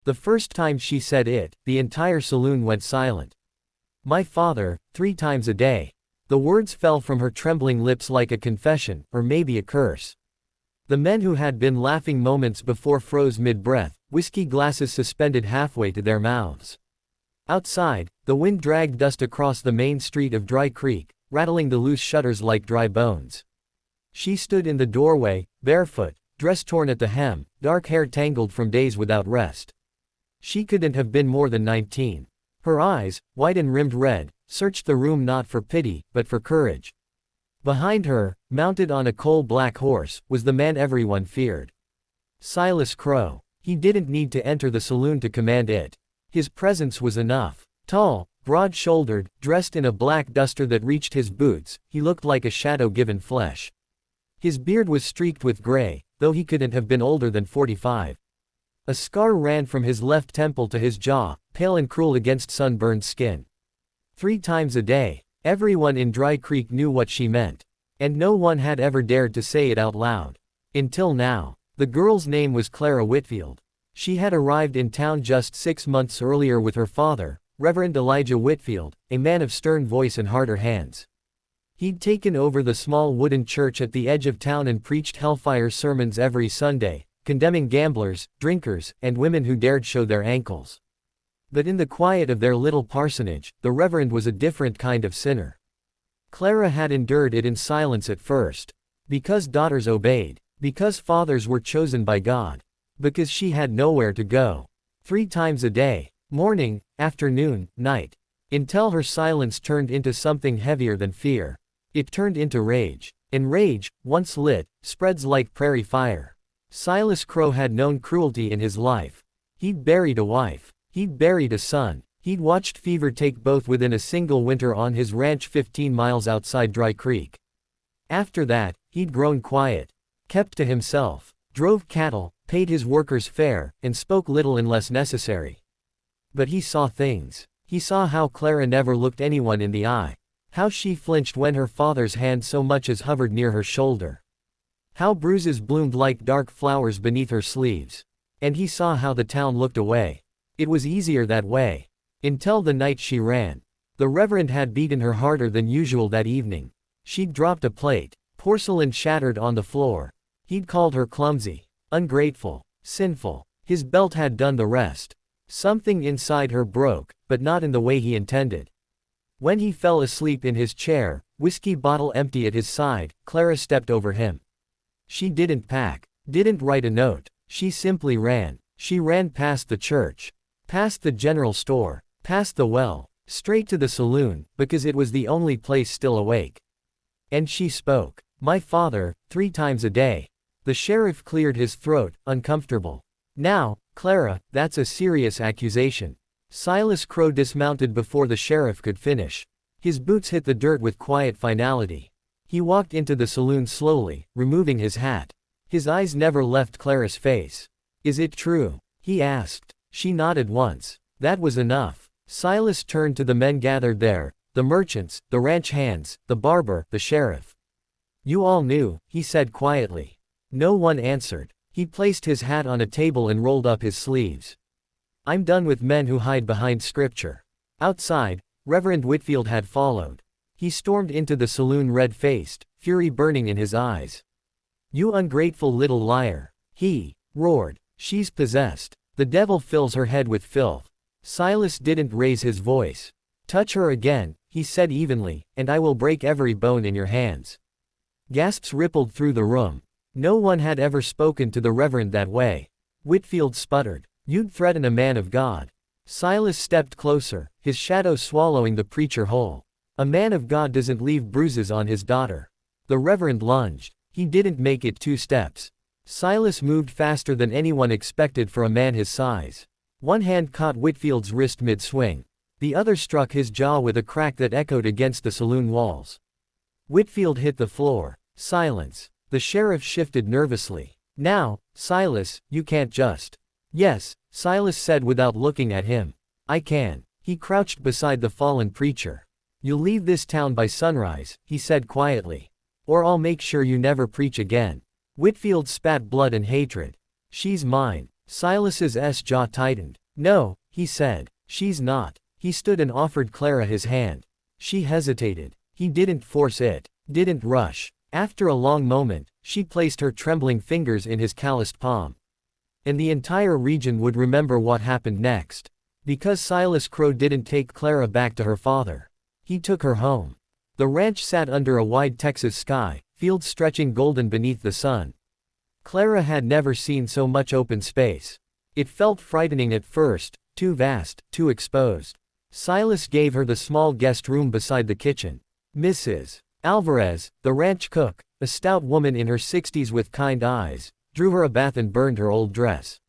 The first time she said it, the entire saloon went silent. My father, 3 times a day. The words fell from her trembling lips like a confession, or maybe a curse. The men who had been laughing moments before froze mid-breath, whiskey glasses suspended halfway to their mouths. Outside, the wind dragged dust across the main street of Dry Creek, rattling the loose shutters like dry bones. She stood in the doorway, barefoot, dress torn at the hem, dark hair tangled from days without rest. She couldn't have been more than 19. Her eyes, white and rimmed red, searched the room not for pity, but for courage. Behind her, mounted on a coal-black horse, was the man everyone feared. Silas Crow. He didn't need to enter the saloon to command it. His presence was enough. Tall, broad-shouldered, dressed in a black duster that reached his boots, he looked like a shadow given flesh. His beard was streaked with gray, though he couldn't have been older than 45. A scar ran from his left temple to his jaw, pale and cruel against sunburned skin. 3 times a day. Everyone in Dry Creek knew what she meant. And no one had ever dared to say it out loud. Until now. The girl's name was Clara Whitfield. She had arrived in town just 6 months earlier with her father, Reverend Elijah Whitfield, a man of stern voice and harder hands. He'd taken over the small wooden church at the edge of town and preached hellfire sermons every Sunday, condemning gamblers, drinkers, and women who dared show their ankles. But in the quiet of their little parsonage, the Reverend was a different kind of sinner. Clara had endured it in silence at first. Because daughters obeyed. Because fathers were chosen by God. Because she had nowhere to go. 3 times a day. Morning, afternoon, night. Until her silence turned into something heavier than fear. It turned into rage. And rage, once lit, spreads like prairie fire. Silas Crow had known cruelty in his life. He'd buried a wife. He'd buried a son. He'd watched fever take both within a single winter on his ranch 15 miles outside Dry Creek. After that, he'd grown quiet. Kept to himself. Drove cattle, paid his workers fair, and spoke little unless necessary. But he saw things. He saw how Clara never looked anyone in the eye. How she flinched when her father's hand so much as hovered near her shoulder. How bruises bloomed like dark flowers beneath her sleeves. And he saw how the town looked away. It was easier that way. Until the night she ran. The Reverend had beaten her harder than usual that evening. She'd dropped a plate. Porcelain shattered on the floor. He'd called her clumsy, ungrateful, sinful. His belt had done the rest. Something inside her broke, but not in the way he intended. When he fell asleep in his chair, whiskey bottle empty at his side, Clara stepped over him. She didn't pack, didn't write a note. She simply ran. She ran past the church. Past the general store. Past the well. Straight to the saloon, because it was the only place still awake. And she spoke. My father, 3 times a day. The sheriff cleared his throat, uncomfortable. Now, Clara, that's a serious accusation. Silas Crow dismounted before the sheriff could finish. His boots hit the dirt with quiet finality. He walked into the saloon slowly, removing his hat. His eyes never left Clara's face. Is it true? He asked. She nodded once. That was enough. Silas turned to the men gathered there, the merchants, the ranch hands, the barber, the sheriff. You all knew, he said quietly. No one answered. He placed his hat on a table and rolled up his sleeves. I'm done with men who hide behind scripture. Outside, Reverend Whitfield had followed. He stormed into the saloon red-faced, fury burning in his eyes. You ungrateful little liar. He roared. She's possessed. The devil fills her head with filth. Silas didn't raise his voice. Touch her again, he said evenly, and I will break every bone in your hands. Gasps rippled through the room. No one had ever spoken to the Reverend that way. Whitfield sputtered. You'd threaten a man of God. Silas stepped closer, his shadow swallowing the preacher whole. A man of God doesn't leave bruises on his daughter. The Reverend lunged. He didn't make it 2 steps. Silas moved faster than anyone expected for a man his size. One hand caught Whitfield's wrist mid-swing. The other struck his jaw with a crack that echoed against the saloon walls. Whitfield hit the floor. Silence. The sheriff shifted nervously. Now, Silas, you can't just. Yes, Silas said without looking at him. I can. He crouched beside the fallen preacher. You'll leave this town by sunrise, he said quietly. Or I'll make sure you never preach again. Whitfield spat blood and hatred. She's mine. Silas's jaw tightened. "No," he said. "She's not." He stood and offered Clara his hand. She hesitated. He didn't force it, didn't rush. After a long moment, she placed her trembling fingers in his calloused palm. And the entire region would remember what happened next. Because Silas Crow didn't take Clara back to her father. He took her home. The ranch sat under a wide Texas sky, fields stretching golden beneath the sun. Clara had never seen so much open space. It felt frightening at first, too vast, too exposed. Silas gave her the small guest room beside the kitchen. Mrs. Alvarez, the ranch cook, a stout woman in her 60s with kind eyes, drew her a bath and burned her old dress.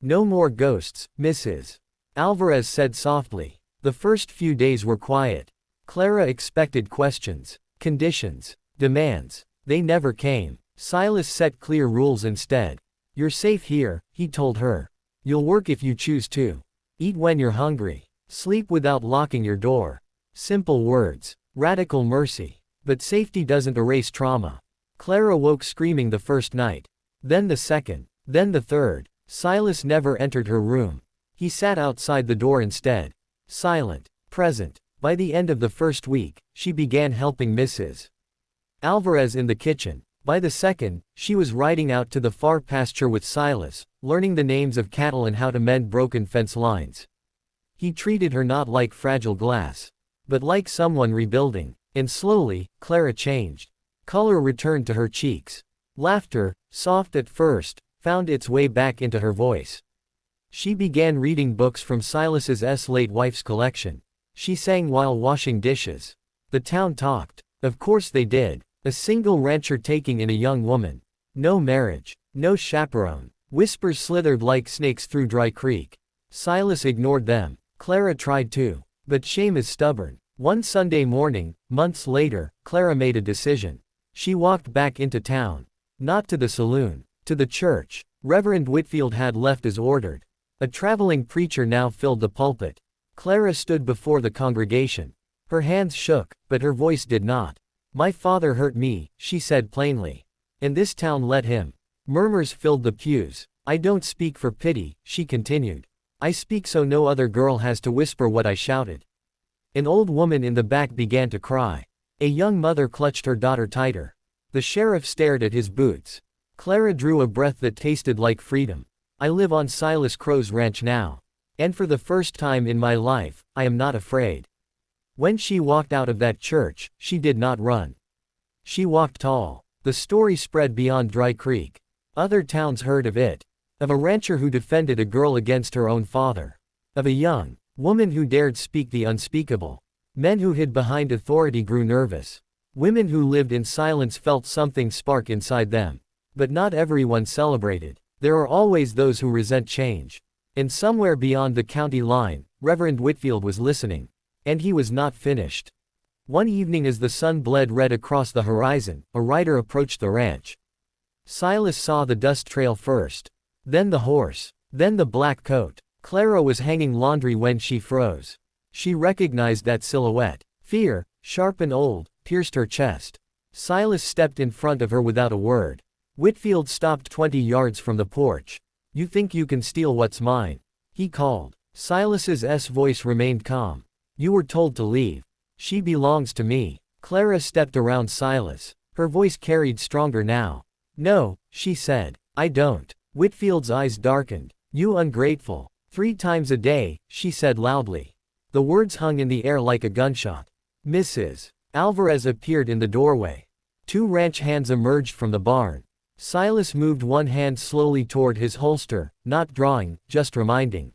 "No more ghosts, Mrs. Alvarez said softly. The first few days were quiet. Clara expected questions, conditions, demands. They never came. Silas set clear rules instead. "You're safe here," he told her. "You'll work if you choose to. Eat when you're hungry. Sleep without locking your door." Simple words. Radical mercy. But safety doesn't erase trauma. Clara woke screaming the first night. Then the second. Then the third. Silas never entered her room. He sat outside the door instead. Silent. Present. By the end of the first week, she began helping Mrs. Alvarez in the kitchen. By the second, she was riding out to the far pasture with Silas, learning the names of cattle and how to mend broken fence lines. He treated her not like fragile glass, but like someone rebuilding. And slowly, Clara changed. Color returned to her cheeks. Laughter, soft at first, found its way back into her voice. She began reading books from Silas's late wife's collection. She sang while washing dishes. The town talked. Of course they did. A single rancher taking in a young woman. No marriage. No chaperone. Whispers slithered like snakes through Dry Creek. Silas ignored them. Clara tried to. But shame is stubborn. One Sunday morning, months later, Clara made a decision. She walked back into town. Not to the saloon. To the church. Reverend Whitfield had left as ordered. A traveling preacher now filled the pulpit. Clara stood before the congregation. Her hands shook, but her voice did not. "My father hurt me," she said plainly. "And this town let him." Murmurs filled the pews. "I don't speak for pity," she continued. "I speak so no other girl has to whisper what I shouted." An old woman in the back began to cry. A young mother clutched her daughter tighter. The sheriff stared at his boots. Clara drew a breath that tasted like freedom. "I live on Silas Crow's ranch now. And for the first time in my life, I am not afraid." When she walked out of that church, she did not run. She walked tall. The story spread beyond Dry Creek. Other towns heard of it. Of a rancher who defended a girl against her own father. Of a young woman who dared speak the unspeakable. Men who hid behind authority grew nervous. Women who lived in silence felt something spark inside them. But not everyone celebrated. There are always those who resent change. And somewhere beyond the county line, Reverend Whitfield was listening. And he was not finished. One evening as the sun bled red across the horizon, a rider approached the ranch. Silas saw the dust trail first. Then the horse. Then the black coat. Clara was hanging laundry when she froze. She recognized that silhouette. Fear, sharp and old, pierced her chest. Silas stepped in front of her without a word. Whitfield stopped 20 yards from the porch. "You think you can steal what's mine?" he called. Silas's voice remained calm. "You were told to leave. She belongs to me." Clara stepped around Silas. Her voice carried stronger now. "No," she said. "I don't." Whitfield's eyes darkened. "You ungrateful." 3 times a day, she said loudly. The words hung in the air like a gunshot. Mrs. Alvarez appeared in the doorway. 2 ranch hands emerged from the barn. Silas moved one hand slowly toward his holster, not drawing, just reminding.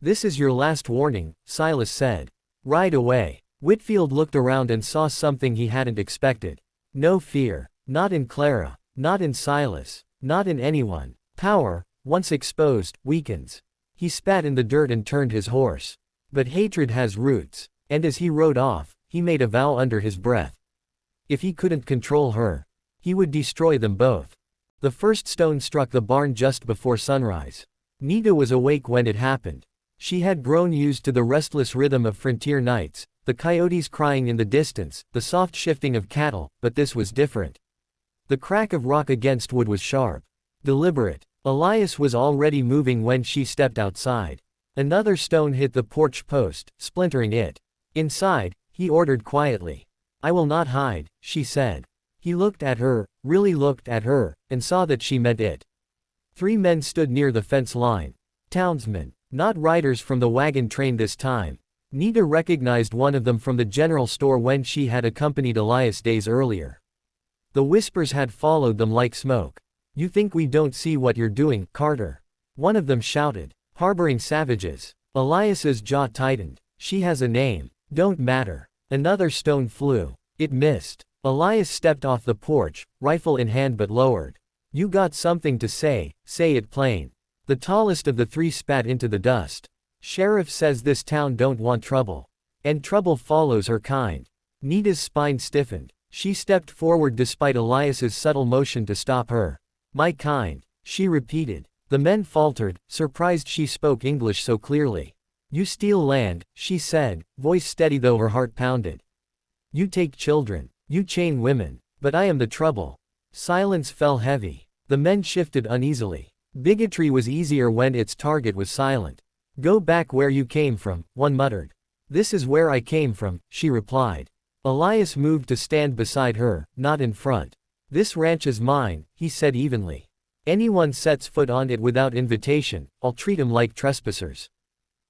"This is your last warning," Silas said. "Ride away." Whitfield looked around and saw something he hadn't expected. No fear. Not in Clara. Not in Silas. Not in anyone. Power, once exposed, weakens. He spat in the dirt and turned his horse. But hatred has roots. And as he rode off, he made a vow under his breath. If he couldn't control her, he would destroy them both. The first stone struck the barn just before sunrise. Nita was awake when it happened. She had grown used to the restless rhythm of frontier nights, the coyotes crying in the distance, the soft shifting of cattle, but this was different. The crack of rock against wood was sharp. Deliberate. Elias was already moving when she stepped outside. Another stone hit the porch post, splintering it. Inside, he ordered quietly. "I will not hide," she said. He looked at her, really looked at her, and saw that she meant it. 3 men stood near the fence line. Townsmen, not riders from the wagon train this time. Nita recognized one of them from the general store when she had accompanied Elias days earlier. The whispers had followed them like smoke. "You think we don't see what you're doing, Carter?" one of them shouted. "Harboring savages." Elias's jaw tightened. "She has a name. Don't matter." Another stone flew. It missed. Elias stepped off the porch, rifle in hand but lowered. "You got something to say it plain." The tallest of the 3 spat into the dust. "Sheriff says this town don't want trouble. And trouble follows her kind." Nita's spine stiffened. She stepped forward despite Elias's subtle motion to stop her. "My kind," she repeated. The men faltered, surprised she spoke English so clearly. "You steal land," she said, voice steady though her heart pounded. "You take children. You chain women. But I am the trouble." Silence fell heavy. The men shifted uneasily. Bigotry was easier when its target was silent. "Go back where you came from," one muttered. "This is where I came from," she replied. Elias moved to stand beside her, not in front. "This ranch is mine," he said evenly. "Anyone sets foot on it without invitation, I'll treat 'em like trespassers."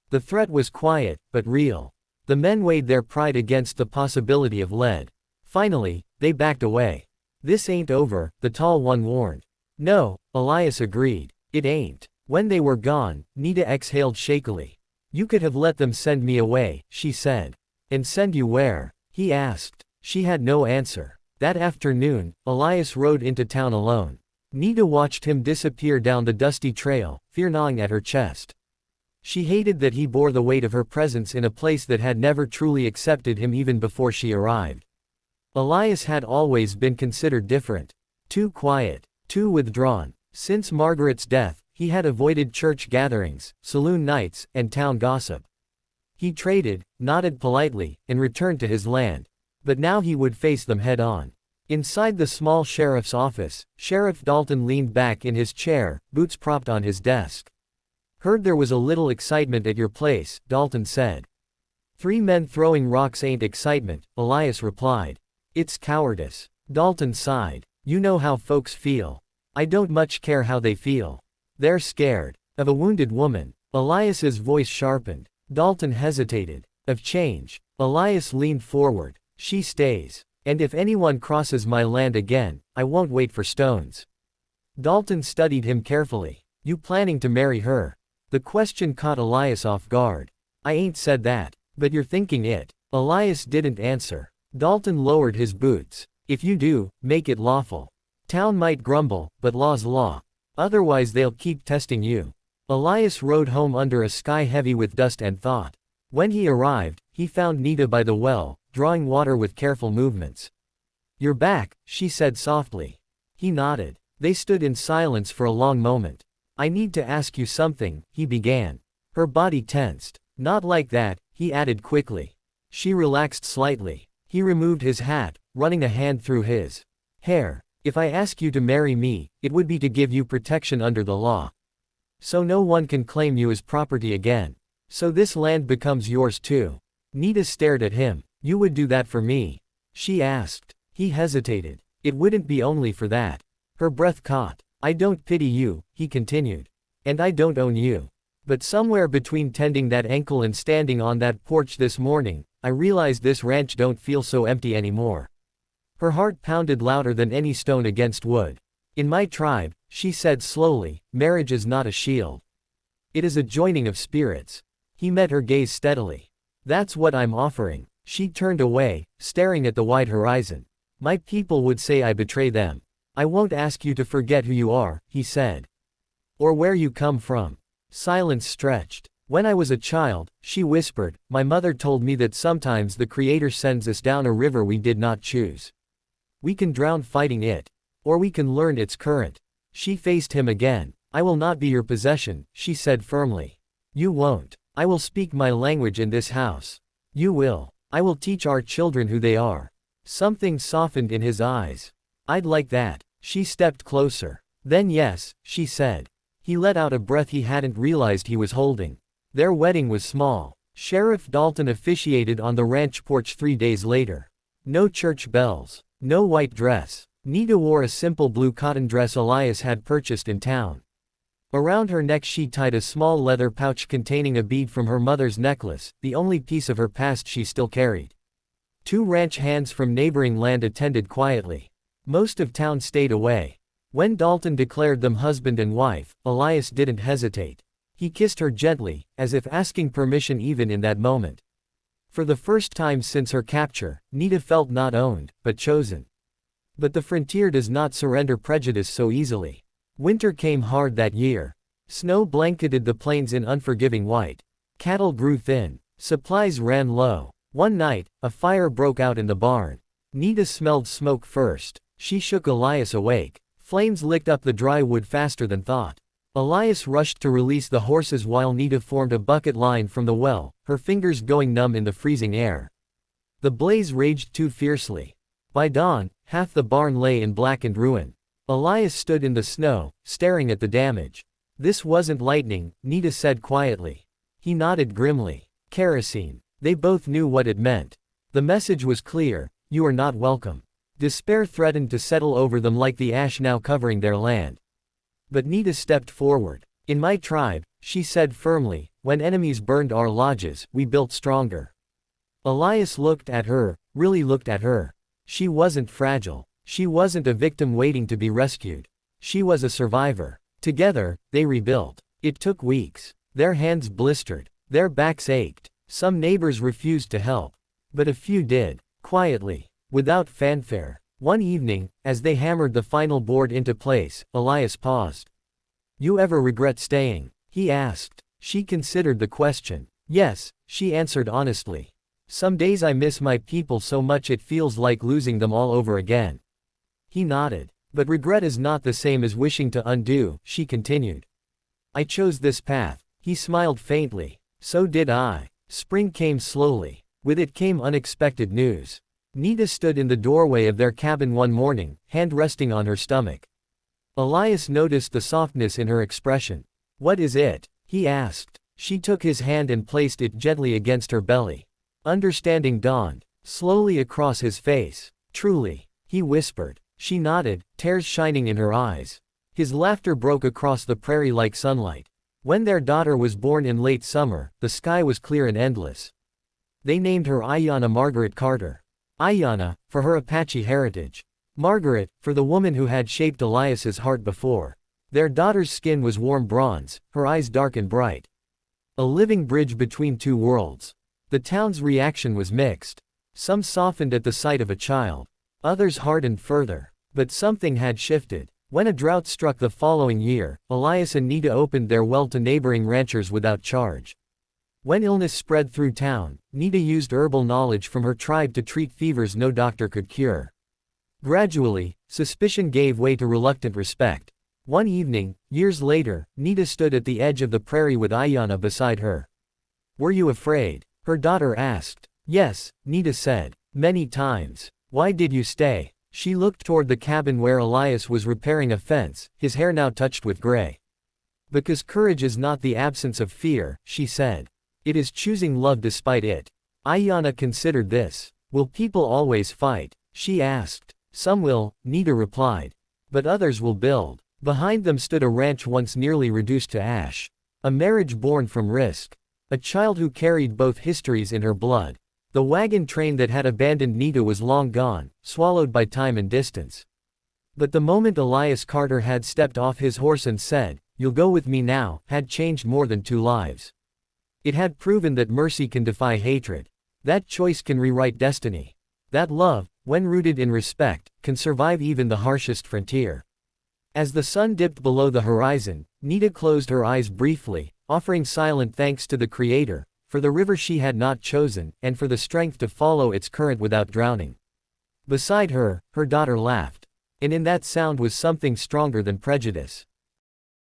The threat was quiet, but real. The men weighed their pride against the possibility of lead. Finally, they backed away. "This ain't over," the tall one warned. "No," Elias agreed. "It ain't." When they were gone, Nita exhaled shakily. "You could have let them send me away," she said. "And send you where?" he asked. She had no answer. That afternoon, Elias rode into town alone. Nita watched him disappear down the dusty trail, fear gnawing at her chest. She hated that he bore the weight of her presence in a place that had never truly accepted him even before she arrived. Elias had always been considered different. Too quiet, too withdrawn. Since Margaret's death, he had avoided church gatherings, saloon nights, and town gossip. He traded, nodded politely, and returned to his land. But now he would face them head-on. Inside the small sheriff's office, Sheriff Dalton leaned back in his chair, boots propped on his desk. "Heard there was a little excitement at your place," Dalton said. "3 men throwing rocks ain't excitement," Elias replied. "It's cowardice." Dalton sighed. "You know how folks feel." "I don't much care how they feel. They're scared." "Of a wounded woman." Elias's voice sharpened. Dalton hesitated. "Of change." Elias leaned forward. "She stays. And if anyone crosses my land again, I won't wait for stones." Dalton studied him carefully. "You planning to marry her?" The question caught Elias off guard. "I ain't said that. But you're thinking it." Elias didn't answer. Dalton lowered his boots. "If you do, make it lawful. Town might grumble, but law's law. Otherwise they'll keep testing you." Elias rode home under a sky heavy with dust and thought. When he arrived, he found Nita by the well, drawing water with careful movements. "You're back," she said softly. He nodded. They stood in silence for a long moment. "I need to ask you something," he began. Her body tensed. "Not like that," he added quickly. She relaxed slightly. He removed his hat, running a hand through his hair. "If I ask you to marry me, it would be to give you protection under the law. So no one can claim you as property again. So this land becomes yours too." Nita stared at him. "You would do that for me?" she asked. He hesitated. "It wouldn't be only for that." Her breath caught. "I don't pity you," he continued. "And I don't own you. But somewhere between tending that ankle and standing on that porch this morning, I realized this ranch don't feel so empty anymore." Her heart pounded louder than any stone against wood. "In my tribe," she said slowly, "marriage is not a shield. It is a joining of spirits." He met her gaze steadily. "That's what I'm offering." She turned away, staring at the wide horizon. "My people would say I betray them." "I won't ask you to forget who you are," he said. "Or where you come from." Silence stretched. "When I was a child," she whispered, "my mother told me that sometimes the Creator sends us down a river we did not choose. We can drown fighting it. Or we can learn its current." She faced him again. "I will not be your possession," she said firmly. "You won't. I will speak my language in this house. You will. I will teach our children who they are." Something softened in his eyes. "I'd like that." She stepped closer. "Then yes," she said. He let out a breath he hadn't realized he was holding. Their wedding was small. Sheriff Dalton officiated on the ranch porch 3 days later. No church bells. No white dress. Nita wore a simple blue cotton dress Elias had purchased in town. Around her neck she tied a small leather pouch containing a bead from her mother's necklace, the only piece of her past she still carried. 2 ranch hands from neighboring land attended quietly. Most of town stayed away. When Dalton declared them husband and wife, Elias didn't hesitate. He kissed her gently, as if asking permission even in that moment. For the first time since her capture, Nita felt not owned, but chosen. But the frontier does not surrender prejudice so easily. Winter came hard that year. Snow blanketed the plains in unforgiving white. Cattle grew thin. Supplies ran low. One night, a fire broke out in the barn. Nita smelled smoke first. She shook Elias awake. Flames licked up the dry wood faster than thought. Elias rushed to release the horses while Nita formed a bucket line from the well, her fingers going numb in the freezing air. The blaze raged too fiercely. By dawn, half the barn lay in blackened ruin. Elias stood in the snow, staring at the damage. This wasn't lightning, Nita said quietly. He nodded grimly. Kerosene. They both knew what it meant. The message was clear: you are not welcome. Despair threatened to settle over them like the ash now covering their land. But Nita stepped forward. In my tribe, she said firmly, when enemies burned our lodges, we built stronger. Elias looked at her, really looked at her. She wasn't fragile. She wasn't a victim waiting to be rescued. She was a survivor. Together, they rebuilt. It took weeks. Their hands blistered. Their backs ached. Some neighbors refused to help. But a few did. Quietly. Without fanfare. One evening, as they hammered the final board into place, Elias paused. You ever regret staying? He asked. She considered the question. Yes, she answered honestly. Some days I miss my people so much it feels like losing them all over again. He nodded. But regret is not the same as wishing to undo, she continued. I chose this path. He smiled faintly. So did I. Spring came slowly. With it came unexpected news. Nita stood in the doorway of their cabin one morning, hand resting on her stomach. Elias noticed the softness in her expression. What is it? He asked. She took his hand and placed it gently against her belly. Understanding dawned slowly across his face. Truly, he whispered. She nodded, tears shining in her eyes. His laughter broke across the prairie like sunlight. When their daughter was born in late summer, the sky was clear and endless. They named her Ayanna Margaret Carter. Ayanna, for her Apache heritage. Margaret, for the woman who had shaped Elias's heart before. Their daughter's skin was warm bronze, her eyes dark and bright. A living bridge between two worlds. The town's reaction was mixed. Some softened at the sight of a child. Others hardened further. But something had shifted. When a drought struck the following year, Elias and Nita opened their well to neighboring ranchers without charge. When illness spread through town, Nita used herbal knowledge from her tribe to treat fevers no doctor could cure. Gradually, suspicion gave way to reluctant respect. One evening, years later, Nita stood at the edge of the prairie with Ayanna beside her. Were you afraid? Her daughter asked. Yes, Nita said. Many times. Why did you stay? She looked toward the cabin where Elias was repairing a fence, his hair now touched with gray. Because courage is not the absence of fear, she said. It is choosing love despite it. Ayanna considered this. Will people always fight? She asked. Some will, Nita replied. But others will build. Behind them stood a ranch once nearly reduced to ash. A marriage born from risk. A child who carried both histories in her blood. The wagon train that had abandoned Nita was long gone, swallowed by time and distance. But the moment Elias Carter had stepped off his horse and said, "You'll go with me now," had changed more than 2 lives. It had proven that mercy can defy hatred. That choice can rewrite destiny. That love, when rooted in respect, can survive even the harshest frontier. As the sun dipped below the horizon, Nita closed her eyes briefly, offering silent thanks to the Creator, for the river she had not chosen, and for the strength to follow its current without drowning. Beside her, her daughter laughed. And in that sound was something stronger than prejudice.